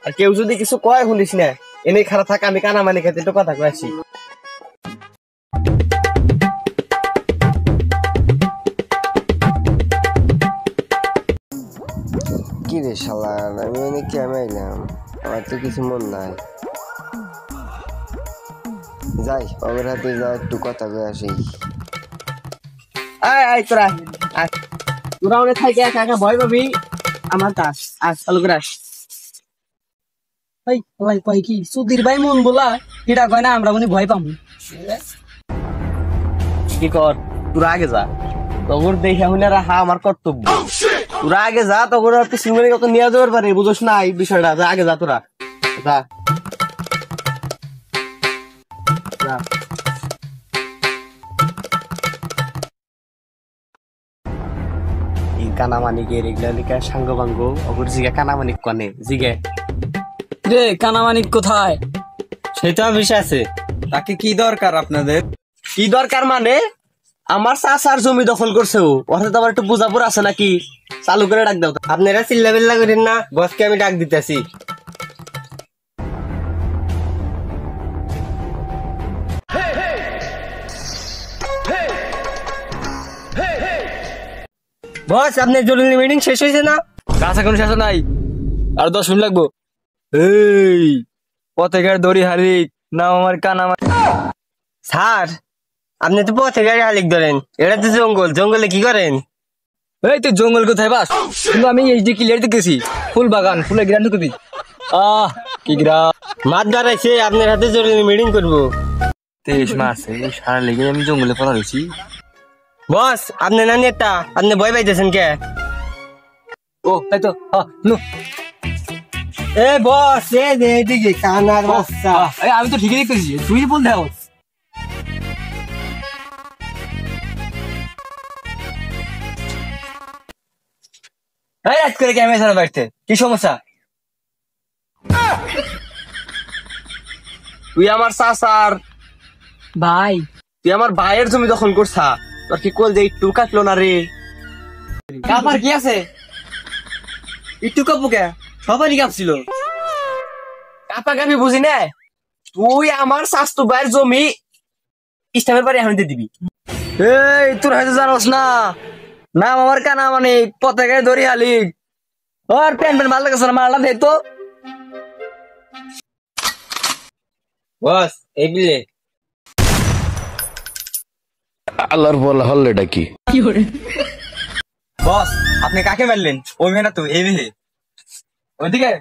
আর কেউ যদি কিছু কয় শুনিস না, এনে খারাপ থাক, আমি কানামানি খেতে একটু কথা কয়ে আসি। কি রে শালা, আমি অনেক কেমন আইলাম, আমার তো কিছু মন নাই। যাই ওর হাতে যা একটু কথা কয়ে আসি। তোরা তোরা অনেক থাকে একা একা ভয় পাবি, আমার কাজ আজ চালু করে আস। কয় কি সুধীর ভাই মন বলা এটা কয় না, আমরা মনে ভয় পাবো। কি কর, তোরা আগে যা, তখন দেখে হলে রাখা আমার কর্তব্য। তোরা আগে যা, তখন আর পিছনে কত নিয়ে যাবার পারে, বুঝোস না এই বিষয়টা। যা আগে যা, তোরা যা। কানামানিক এগুলা লিখা সাঙ্গ বাঙ্গ অগর জিগে কানামানিক কনে জিগে রে কানামানিক কোথায়? সেটা বিষয় আছে। তাকে কি দরকার আপনাদের? কি দরকার মানে, আমার চাচার জমি দখল করছে ও, অর্থাৎ আবার একটু বুঝাপুর আছে নাকি, চালু করে ডাক দাও। আপনারা চিল্লা বিল্লা করেন না, বসকে আমি ডাক দিতেছি। বস, আপনার জরুরি মিটিং শেষ হয়েছে না? কাজ এখন শেষ নাই, আর 10 মিনিট লাগবো। এই পথেকার দড়ি হারিক নাম আমার কানামানি। স্যার, আপনি তো পথে গাড়ি হালিক ধরেন, এটা তো জঙ্গল, জঙ্গলে কি করেন? এই তুই জঙ্গল কোথায় বাস? কিন্তু আমি এই যে ক্লিয়ার দেখেছি, ফুল বাগান, ফুলের গ্রাম ঢুকে। কি গ্রাম মাছ ধরাইছে, আপনার হাতে জরুরি মিটিং করবো। 23 মাস সারা লেগে আমি জঙ্গলে পড়া রয়েছি। বস, আপনি নানি একটা, আপনি ভয় পাইতেছেন কে? ও তাই তো, এ বস, এইদিকে কানার বাচ্চা। আমি তো ঠিকই দেখতেছি, তুই বল দাও। আজ করে ক্যামেরা ছাড়া বাড়তে কি সমস্যা? তুই আমার চাচার ভাই, তুই আমার ভাইয়ের জমি দখল করছা, তোর কি কল যে একটু কাটলো না রে? কাপার কি আছে? একটু কাপু কে, সবারই কাঁপছিল। কাপা কাপি বুঝি না, তুই আমার স্বাস্থ্য ভাইয়ের জমি ইসলামের বাড়ি এখন দিয়ে দিবি। এই তোর হয়তো জানোস না, নাম আমার কানা মানে পতাকায় ধরি হালি। আর প্যান প্যান ভালো লাগছে না, মারলাম দে তো। বস, এই বিলে আল্লাহর বলা হল্লেটা কি? বস, আপনি কাকে মারলেন? ওই মেয়ে না তো, এই মেয়ে ওইদিকে।